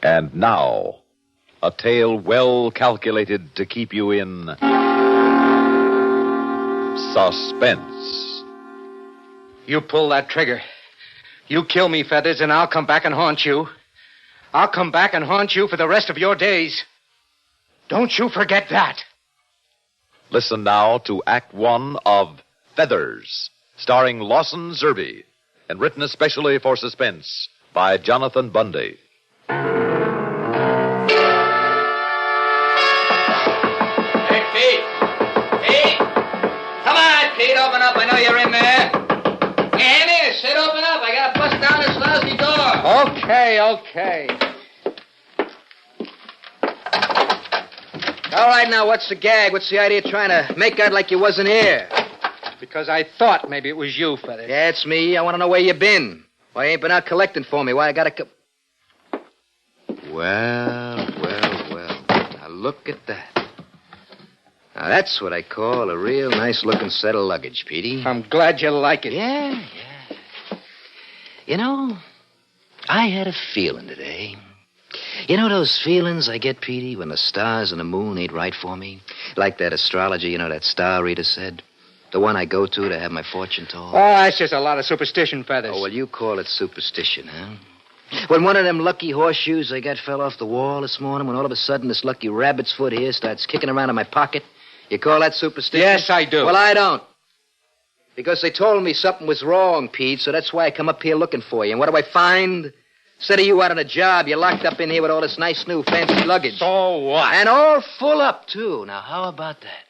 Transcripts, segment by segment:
And now, a tale well calculated to keep you in suspense. You pull that trigger. You kill me, Feathers, and I'll come back and haunt you. I'll come back and haunt you for the rest of your days. Don't you forget that. Listen now to Act One of Feathers, starring Lawson Zerbe, and written especially for Suspense by Jonathan Bundy. Hey, Pete! Pete! Come on, Pete, open up. I know you're in there. Hey, here, Sid, open up. I gotta bust down this lousy door. Okay. All right, now, what's the gag? What's the idea of trying to make out like you wasn't here? Because I thought maybe it was you, Feathers. Yeah, it's me. I want to know where you been. Why you ain't been out collecting for me? Why I gotta Well. Now, look at that. Now, that's what I call a real nice-looking set of luggage, Petey. I'm glad you like it. Yeah. You know, I had a feeling today. You know those feelings I get, Petey, when the stars and the moon ain't right for me? Like that astrologer, that star reader said. The one I go to have my fortune told. Oh, that's just a lot of superstition, Feathers. Oh, well, you call it superstition, huh? When one of them lucky horseshoes I got fell off the wall this morning, when all of a sudden this lucky rabbit's foot here starts kicking around in my pocket, you call that superstition? Yes, I do. Well, I don't. Because they told me something was wrong, Pete, so that's why I come up here looking for you. And what do I find? Instead of you out on a job, you're locked up in here with all this nice new fancy luggage. So what? And all full up, too. Now, how about that?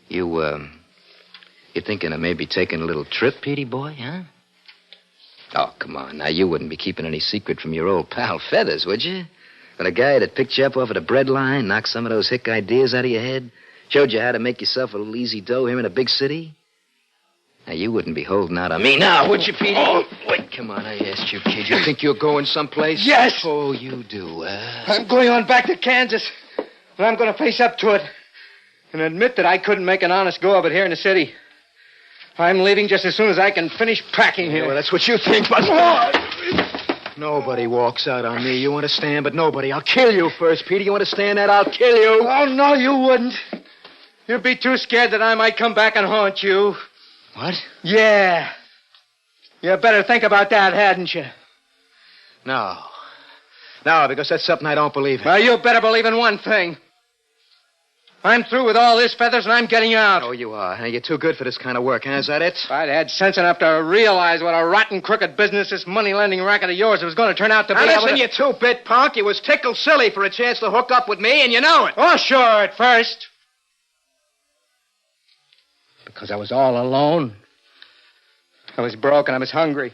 You thinking of maybe taking a little trip, Petey boy, huh? Oh, come on. Now, you wouldn't be keeping any secret from your old pal Feathers, would you? When a guy that picked you up off of the bread line, knocked some of those hick ideas out of your head, showed you how to make yourself a little easy dough here in a big city? Now, you wouldn't be holding out on me now, would you, Petey? Oh, wait, come on, I asked you, kid. You think you're going someplace? Yes. Oh, you do, I'm going on back to Kansas, and I'm going to face up to it and admit that I couldn't make an honest go of it here in the city. I'm leaving just as soon as I can finish packing here. Yeah, well, that's what you think, but... Nobody walks out on me, you understand? But nobody. I'll kill you first, Petey. You understand that? I'll kill you. Oh, no, you wouldn't. You'd be too scared that I might come back and haunt you. What? Yeah. You better think about that, hadn't you? No. No, because that's something I don't believe in. Well, you better believe in one thing. I'm through with all this, Feathers, and I'm getting out. Oh, you are. You're too good for this kind of work, huh? Is that it? If I'd had sense enough to realize what a rotten, crooked business this money-lending racket of yours was going to turn out to be. Now, listen, you two-bit punk. You was tickled silly for a chance to hook up with me, and you know it. Oh, sure, at first. Because I was all alone. I was broke and I was hungry.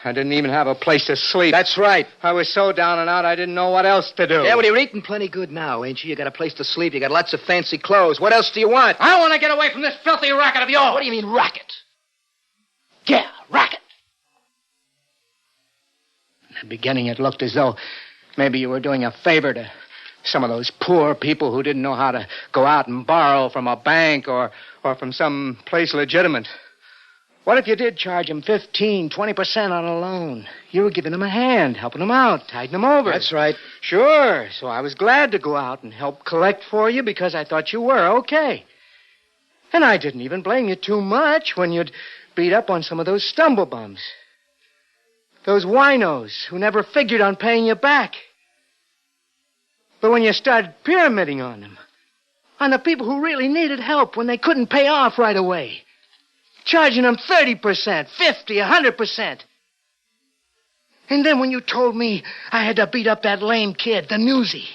I didn't even have a place to sleep. That's right. I was so down and out I didn't know what else to do. Yeah, well, you're eating plenty good now, ain't you? You got a place to sleep. You got lots of fancy clothes. What else do you want? I want to get away from this filthy racket of yours. What do you mean, racket? Yeah, racket. In the beginning, it looked as though maybe you were doing a favor to some of those poor people who didn't know how to go out and borrow from a bank or from some place legitimate. What if you did charge them 15, 20% on a loan? You were giving them a hand, helping them out, tiding them over. That's right. Sure. So I was glad to go out and help collect for you because I thought you were okay. And I didn't even blame you too much when you'd beat up on some of those stumblebums. Those winos who never figured on paying you back. But when you started pyramiding on them, on the people who really needed help when they couldn't pay off right away, charging them 30%, 50%, 100%. And then when you told me I had to beat up that lame kid, the newsie,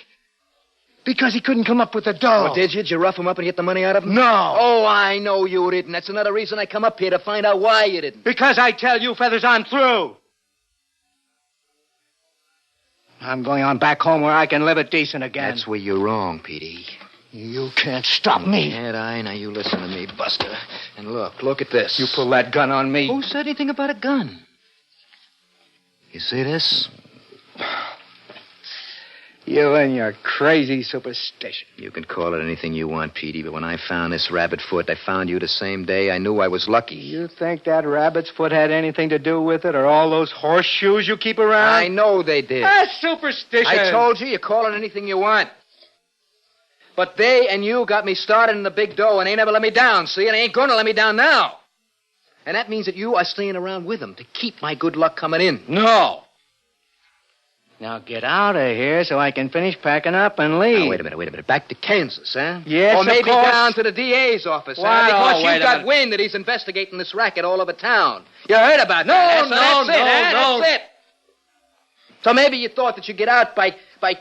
because he couldn't come up with the dough. Oh, did you? Did you rough him up and get the money out of him? No. Oh, I know you didn't. That's another reason I come up here, to find out why you didn't. Because I tell you, Feathers, I'm through. I'm going on back home where I can live it decent again. That's where you're wrong, Petey. You can't stop me. Can't I? Now, you listen to me, Buster. And look at this. You pull that gun on me. Who said anything about a gun? You see this? You and your crazy superstition. You can call it anything you want, Petey, but when I found this rabbit foot, I found you the same day. I knew I was lucky. You think that rabbit's foot had anything to do with it, or all those horseshoes you keep around? I know they did. That's superstition. I told you call it anything you want. But they and you got me started in the big dough, and they never let me down, see? And they ain't going to let me down now. And that means that you are staying around with them to keep my good luck coming in. No. Now get out of here so I can finish packing up and leave. Now, wait a minute. Back to Kansas, huh? Yes, or maybe of course. down to the DA's office, What? huh? Because Oh, wait you a got minute. wind that he's investigating this racket all over town. You heard about that? No, That's it, huh? no. That's it. So maybe you thought that you'd get out by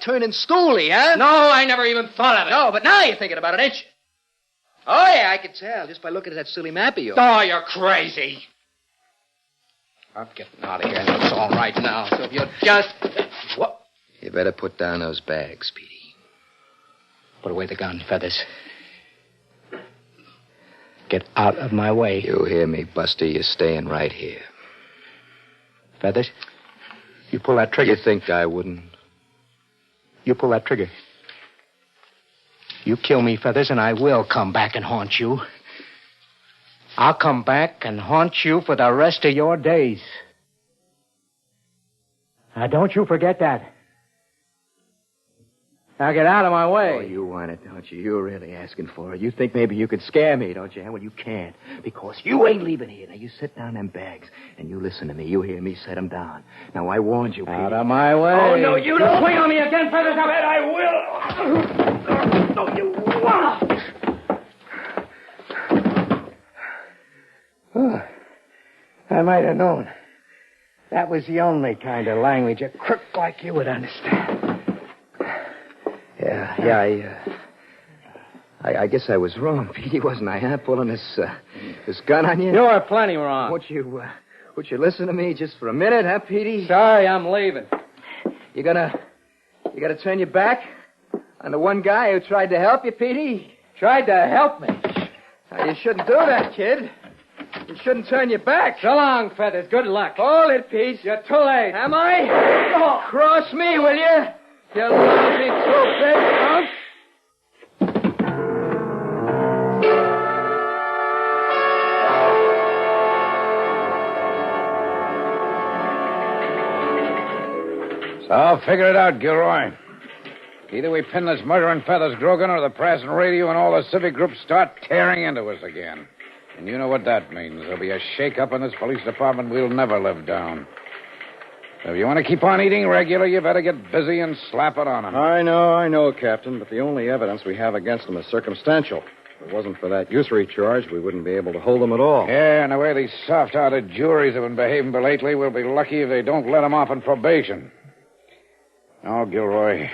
turning stoolie, huh? No, I never even thought of it. No, but now you're thinking about it, ain't you? Oh, yeah, I can tell just by looking at that silly map of yours. Oh, you're crazy. I'm getting out of here, and it's all right now. So if you just... What? You better put down those bags, Petey. Put away the gun, Feathers. Get out of my way. You hear me, Buster? You're staying right here. Feathers, you pull that trigger. You think I wouldn't? You pull that trigger. You kill me, Feathers, and I will come back and haunt you. I'll come back and haunt you for the rest of your days. Now, don't you forget that. Now, get out of my way. Oh, you want it, don't you? You're really asking for it. You think maybe you could scare me, don't you? Well, you can't, because you ain't leaving here. Now, you sit down them bags, and you listen to me. You hear me set them down. Now, I warned you, Petey. Out of my way. Oh, no, you don't. Swing on me again, Feathers. I bet I will. No, you won't. Oh, I might have known. That was the only kind of language a crook like you would understand. I guess I was wrong, Petey, wasn't I, huh? Pulling this gun on you? You were plenty wrong. Would you listen to me just for a minute, huh, Petey? Sorry, I'm leaving. You gonna turn your back on the one guy who tried to help you, Petey? Tried to help me. Now, you shouldn't do that, kid. You shouldn't turn your back. So long, Feathers. Good luck. Hold it, Pete. You're too late. Am I? Oh. Cross me, will you? You lousy two-bit punk. So, figure it out, Gilroy. Either we pin this murder in Feathers Grogan, or the press and radio and all the civic groups start tearing into us again. And you know what that means. There'll be a shake-up in this police department we'll never live down. So if you want to keep on eating regular, you better get busy and slap it on them. I know, Captain, but the only evidence we have against them is circumstantial. If it wasn't for that usury charge, we wouldn't be able to hold them at all. Yeah, and the way these soft-hearted juries have been behaving lately, we'll be lucky if they don't let them off on probation. No, Gilroy.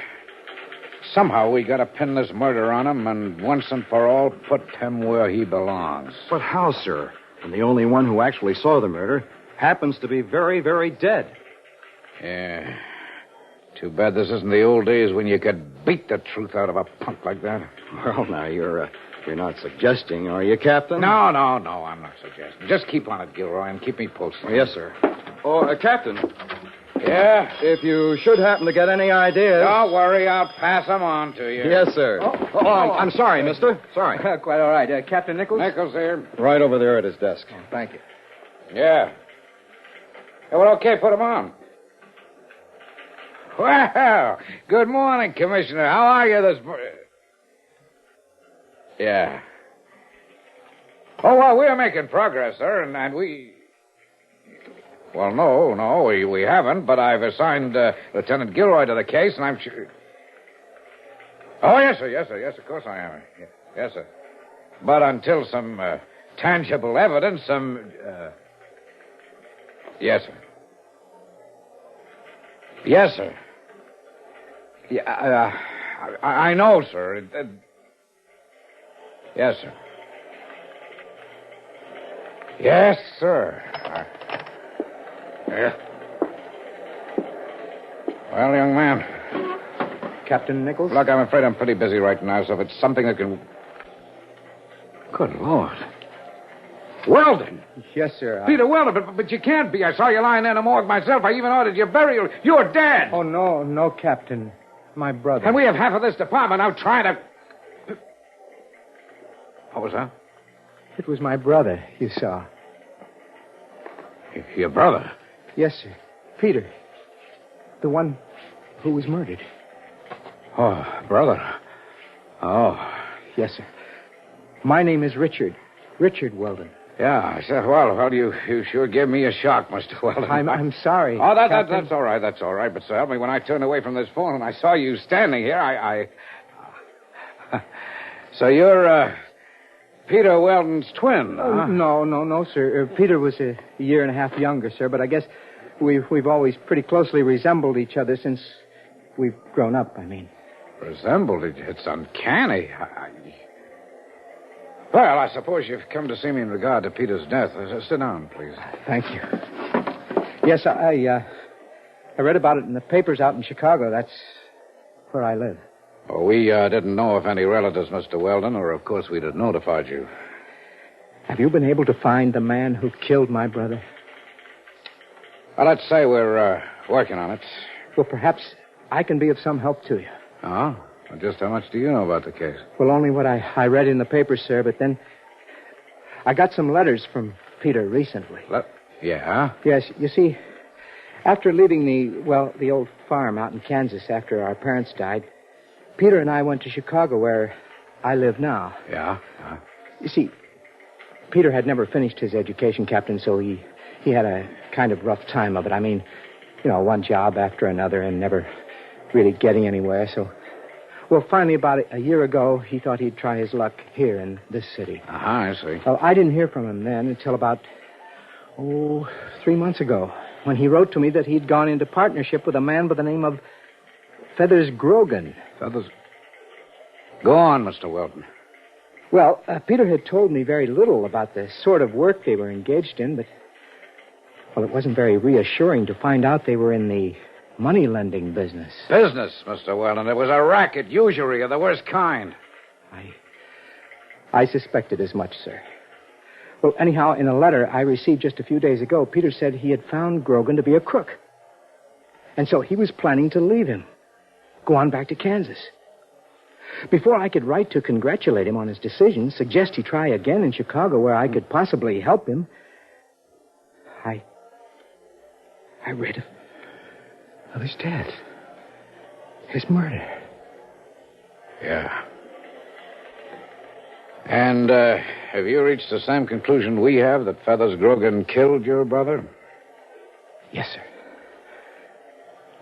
Somehow we gotta pin this murder on him and once and for all put him where he belongs. But how, sir? And the only one who actually saw the murder happens to be very, very dead. Yeah. Too bad this isn't the old days when you could beat the truth out of a punk like that. Well, now, you're not suggesting, are you, Captain? No, I'm not suggesting. Just keep on it, Gilroy, and keep me posted. Oh, yes, sir. Oh, Captain. Yeah? If you should happen to get any ideas... Don't worry, I'll pass them on to you. Yes, sir. I'm sorry, mister. Sorry. Quite all right. Captain Nichols? Nichols here. Right over there at his desk. Oh, thank you. Yeah. Well, okay, put them on. Well, good morning, Commissioner. How are you this morning? Yeah. Oh, well, we're making progress, sir, and we... Well, no, we haven't, but I've assigned Lieutenant Gilroy to the case, and I'm sure... Oh, yes, sir, of course I am. Yes, sir. But until some tangible evidence, Yes, sir. Yes, sir. Yeah, I know, sir. Yes, sir. Yes, sir. Yeah. Well, young man. Captain Nichols? Look, I'm afraid I'm pretty busy right now, so if it's something that can... Good Lord. Weldon! Yes, sir. Peter Weldon, but you can't be. I saw you lying there in the morgue myself. I even ordered you burial. You're dead. Oh, no, Captain. my brother. And we have half of this department out trying to... What was that? It was my brother you saw. Your brother? Yes, sir. Peter. The one who was murdered. Oh, brother. Oh. Yes, sir. My name is Richard. Richard Weldon. Yeah, I said, well, you sure gave me a shock, Mr. Weldon. I'm sorry. Oh, Captain. that's all right. That's all right. But so help me, when I turned away from this phone and I saw you standing here, I... So you're, Peter Weldon's twin, huh? No, sir. Peter was a year and a half younger, sir, but I guess we've always pretty closely resembled each other since we've grown up, I mean. Resembled? It's uncanny. Well, I suppose you've come to see me in regard to Peter's death. Sit down, please. Thank you. Yes, I read about it in the papers out in Chicago. That's where I live. Well, we didn't know of any relatives, Mr. Weldon, or of course we'd have notified you. Have you been able to find the man who killed my brother? Well, let's say we're working on it. Well, perhaps I can be of some help to you. Oh? Well, just how much do you know about the case? Well, only what I read in the papers, sir, but then I got some letters from Peter recently. Yeah? Yes, you see, after leaving the old farm out in Kansas after our parents died, Peter and I went to Chicago, where I live now. Yeah? You see, Peter had never finished his education, Captain, so he had a kind of rough time of it. I mean, one job after another and never really getting anywhere, so... Well, finally, about a year ago, he thought he'd try his luck here in this city. I see. Well, I didn't hear from him then until about, 3 months ago, when he wrote to me that he'd gone into partnership with a man by the name of Feathers Grogan. Feathers? Go on, Mr. Weldon. Well, Peter had told me very little about the sort of work they were engaged in, but, well, it wasn't very reassuring to find out they were in the money-lending business. Business, Mr. Weldon. It was a racket, usury of the worst kind. I suspected as much, sir. Well, anyhow, in a letter I received just a few days ago, Peter said he had found Grogan to be a crook. And so he was planning to leave him, go on back to Kansas. Before I could write to congratulate him on his decision, suggest he try again in Chicago where I could possibly help him, I read of his death. His murder. Yeah. And, have you reached the same conclusion we have, that Feathers Grogan killed your brother? Yes, sir.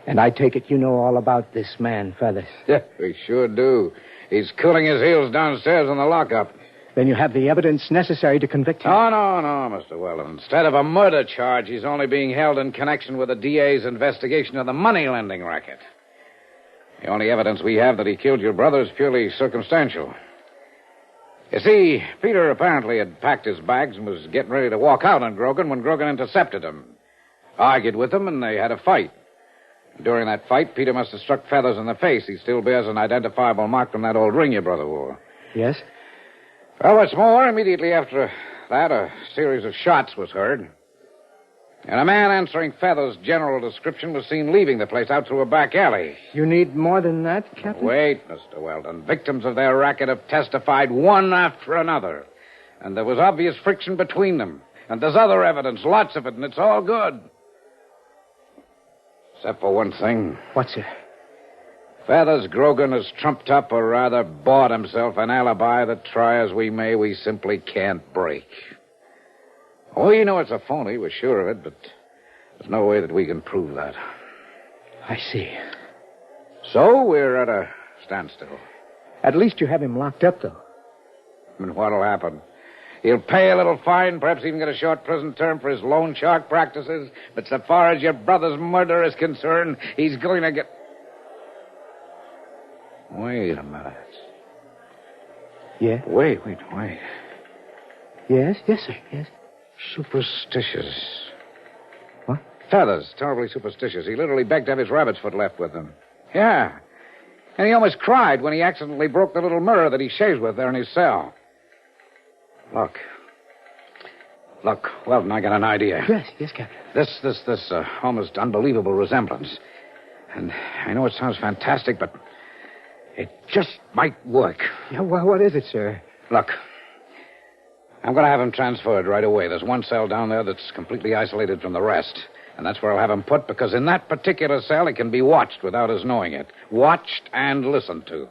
And I take it you know all about this man, Feathers. Yeah, we sure do. He's cooling his heels downstairs in the lockup. Then you have the evidence necessary to convict him. Oh, no, Mr. Weldon. Instead of a murder charge, he's only being held in connection with the DA's investigation of the money-lending racket. The only evidence we have that he killed your brother is purely circumstantial. You see, Peter apparently had packed his bags and was getting ready to walk out on Grogan when Grogan intercepted him. Argued with him, and they had a fight. During that fight, Peter must have struck Feathers in the face. He still bears an identifiable mark from that old ring your brother wore. Yes? Well, what's more, immediately after that, a series of shots was heard. And a man answering Feathers' general description was seen leaving the place out through a back alley. You need more than that, Captain? Wait, Mr. Weldon. Victims of their racket have testified one after another. And there was obvious friction between them. And there's other evidence, lots of it, and it's all good. Except for one thing. What's it? Feathers Grogan has trumped up, or rather bought himself, an alibi that, try as we may, we simply can't break. We know it's a phony, we're sure of it, but there's no way that we can prove that. I see. So we're at a standstill. At least you have him locked up, though. And what'll happen? He'll pay a little fine, perhaps even get a short prison term for his loan shark practices, but so far as your brother's murder is concerned, he's going to get... Wait a minute. Yeah? Wait. Yes, sir, yes. Superstitious. What? Feathers, terribly superstitious. He literally begged to have his rabbit's foot left with him. Yeah. And he almost cried when he accidentally broke the little mirror that he shaves with there in his cell. Look, Weldon, I got an idea. Yes, Captain. This almost unbelievable resemblance. And I know it sounds fantastic, but it just might work. Yeah, what is it, sir? Look, I'm going to have him transferred right away. There's one cell down there that's completely isolated from the rest. And that's where I'll have him put, because in that particular cell, he can be watched without his knowing it. Watched and listened to.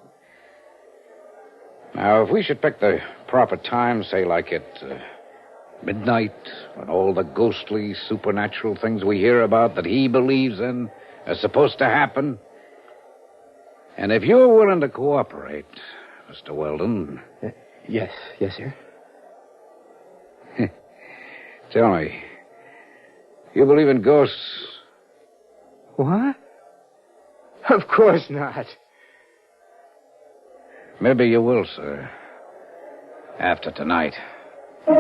Now, if we should pick the proper time, say like at midnight, when all the ghostly, supernatural things we hear about that he believes in are supposed to happen. And if you're willing to cooperate, Mr. Weldon... Yes, sir. Tell me, you believe in ghosts? What? Of course not. Maybe you will, sir. After tonight. All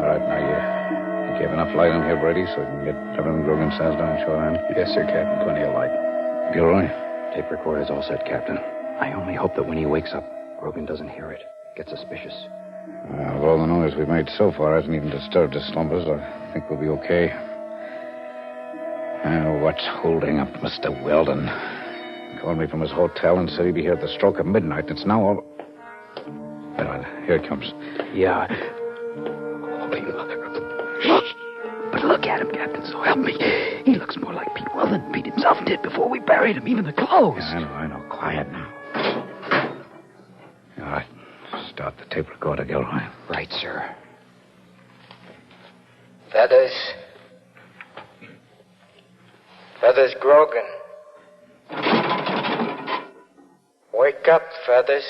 right, now you have enough light in here, Brady, so we can get everything Grogan says down shorehand? Yes, sir, Captain. Plenty of light. Gilroy? Tape recorder's all set, Captain. I only hope that when he wakes up, Grogan doesn't hear it. Get suspicious. Of all the noise we've made so far hasn't even disturbed his slumbers. I think we'll be okay. Now, what's holding up Mr. Weldon? He called me from his hotel and said he'd be here at the stroke of midnight. It's now all... Here it comes. Yeah. But look at him, Captain, so help me. He looks more like Pete Weldon than Pete himself did before we buried him, even the clothes. Yeah, I know. Quiet now. All right. Start the tape recorder, Gilroy. Right, sir. Feathers. Feathers Grogan. Wake up, Feathers.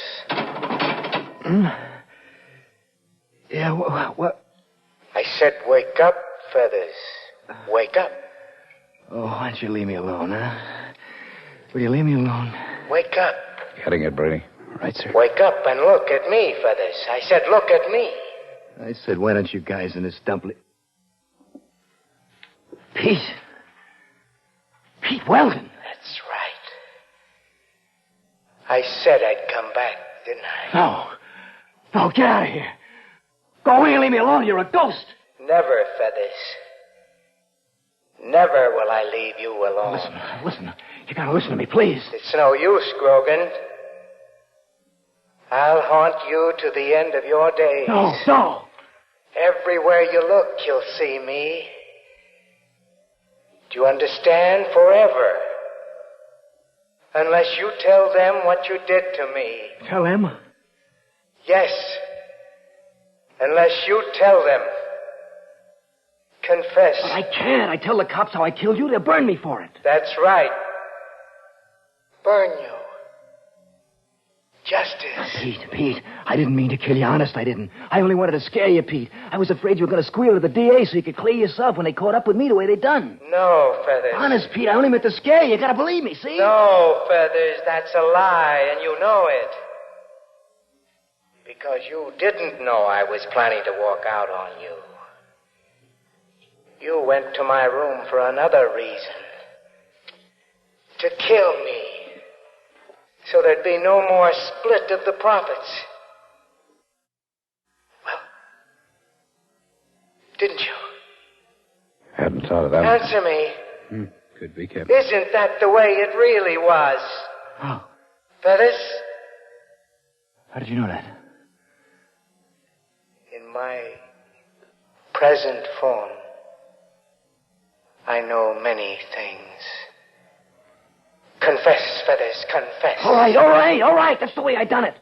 Yeah, what? I said wake up, Feathers. Wake up. Oh, why don't you leave me alone, huh? Will you leave me alone? Wake up. Getting it, Brady. Right, sir. Wake up and look at me, Feathers. I said look at me. I said, why don't you guys in this dumpling... Pete Weldon. That's right. I said I'd come back, didn't I? No, get out of here. Go away and leave me alone. You're a ghost. Never, Feathers. Never will I leave you alone. Listen. You gotta listen to me, please. It's no use, Grogan. I'll haunt you to the end of your days. No. Everywhere you look, you'll see me. Do you understand? Forever. Unless you tell them what you did to me. Tell them? Yes. Unless you tell them. Confess. But I can't. I tell the cops how I killed you, they'll burn me for it. That's right. Burn you. Justice. Pete, I didn't mean to kill you. Honest, I didn't. I only wanted to scare you, Pete. I was afraid you were going to squeal to the DA so you could clear yourself when they caught up with me the way they done. No, Feathers. Honest, Pete, I only meant to scare you. You gotta believe me, see? No, Feathers, that's a lie, and you know it. Because you didn't know I was planning to walk out on you. You went to my room for another reason. To kill me. So there'd be no more split of the profits. Well, didn't you? Hadn't thought of that. Answer me. Could be, Captain. Isn't that the way it really was? Oh. Feathers? How did you know that? In my present form, I know many things. Confess, Feathers, confess. All right. That's the way I done it.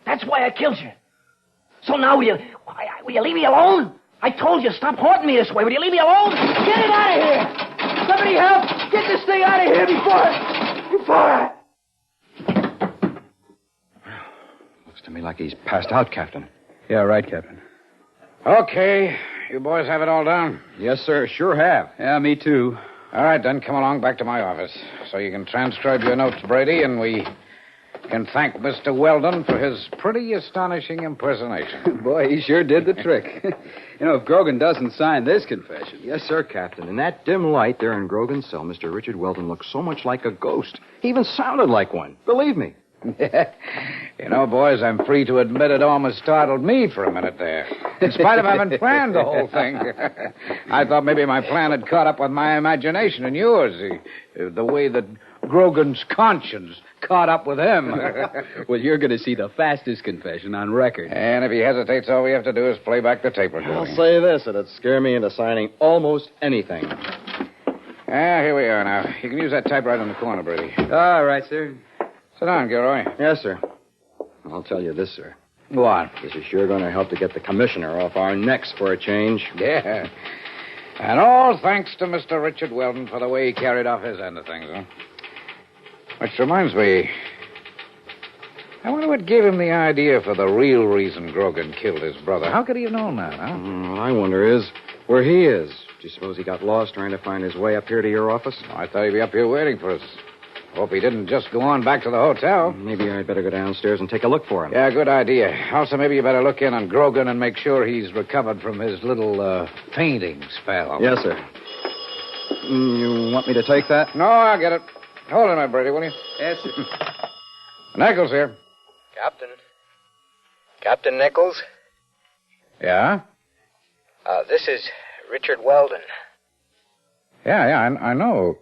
That's why I killed you. So now will you leave me alone? I told you, stop haunting me this way. Will you leave me alone? Get it out of here! Somebody help! Get this thing out of here before... Looks to me like he's passed out, Captain. Yeah, right, Captain. Okay. You boys have it all down? Yes, sir. Sure have. Yeah, me too. All right, then come along back to my office so you can transcribe your notes, Brady, and we can thank Mr. Weldon for his pretty astonishing impersonation. Boy, he sure did the trick. If Grogan doesn't sign this confession. Yes, sir, Captain. In that dim light there in Grogan's cell, Mr. Richard Weldon looked so much like a ghost. He even sounded like one. Believe me. You know, boys, I'm free to admit it almost startled me for a minute there. In spite of having planned the whole thing. I thought maybe my plan had caught up with my imagination and yours. The way that Grogan's conscience caught up with him. Well, you're going to see the fastest confession on record. And if he hesitates, all we have to do is play back the tape recorder. I'll say this, it'd scare me into signing almost anything. Here we are now. You can use that typewriter in the corner, Brady. All right, sir. Sit down, Gilroy. Yes, sir. I'll tell you this, sir. What? This is sure going to help to get the commissioner off our necks for a change. Yeah. And all thanks to Mr. Richard Weldon for the way he carried off his end of things, huh? Which reminds me, I wonder what gave him the idea for the real reason Grogan killed his brother. How could he have known that, huh? What I wonder is where he is. Do you suppose he got lost trying to find his way up here to your office? I thought he'd be up here waiting for us. Hope he didn't just go on back to the hotel. Maybe I'd better go downstairs and take a look for him. Yeah, good idea. Also, maybe you better look in on Grogan and make sure he's recovered from his little fainting spell. Yes, sir. You want me to take that? No, I'll get it. Hold it, my Brady, will you? Yes, sir. Nichols here. Captain Nichols? Yeah? This is Richard Weldon. Yeah, I know.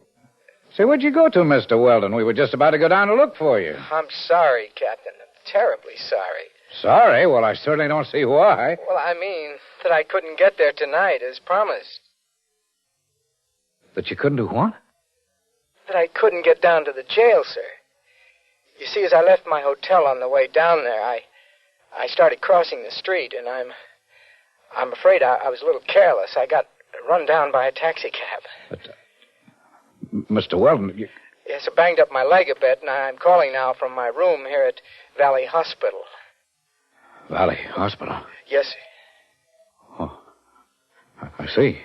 Say, where'd you go to, Mr. Weldon? We were just about to go down to look for you. I'm sorry, Captain. I'm terribly sorry. Sorry? Well, I certainly don't see why. Well, I mean that I couldn't get there tonight as promised. That you couldn't do what? That I couldn't get down to the jail, sir. You see, as I left my hotel on the way down there, I started crossing the street, and I'm afraid I was a little careless. I got run down by a taxicab. But, Mr. Weldon, you... Yes, I banged up my leg a bit, and I'm calling now from my room here at Valley Hospital. Valley Hospital? Yes, sir. Oh, I see.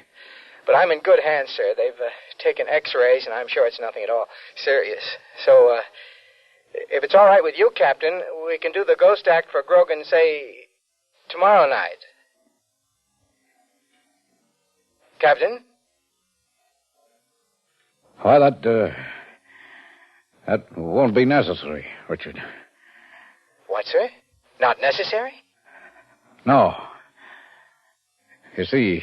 But I'm in good hands, sir. They've taken x-rays, and I'm sure it's nothing at all serious. So, if it's all right with you, Captain, we can do the ghost act for Grogan, say, tomorrow night. Captain? Why, that won't be necessary, Richard. What, sir? Not necessary? No. You see,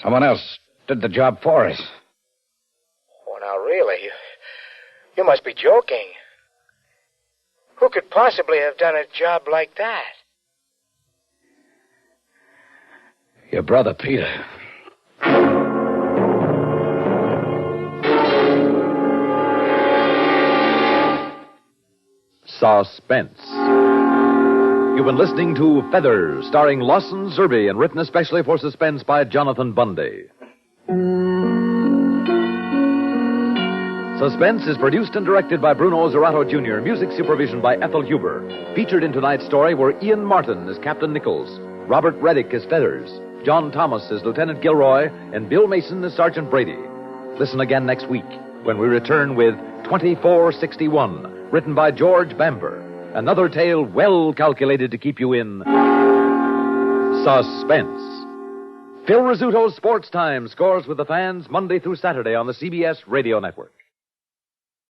someone else did the job for us. Oh, now, really? You must be joking. Who could possibly have done a job like that? Your brother, Peter. Suspense. You've been listening to Feathers, starring Lawson Zerbe and written especially for Suspense by Jonathan Bundy. Suspense is produced and directed by Bruno Zerato Jr., music supervision by Ethel Huber. Featured in tonight's story were Ian Martin as Captain Nichols, Robert Reddick as Feathers, John Thomas as Lieutenant Gilroy, and Bill Mason as Sergeant Brady. Listen again next week when we return with 2461, written by George Bamber. Another tale well calculated to keep you in suspense. Phil Rizzuto's Sports Time scores with the fans Monday through Saturday on the CBS Radio Network.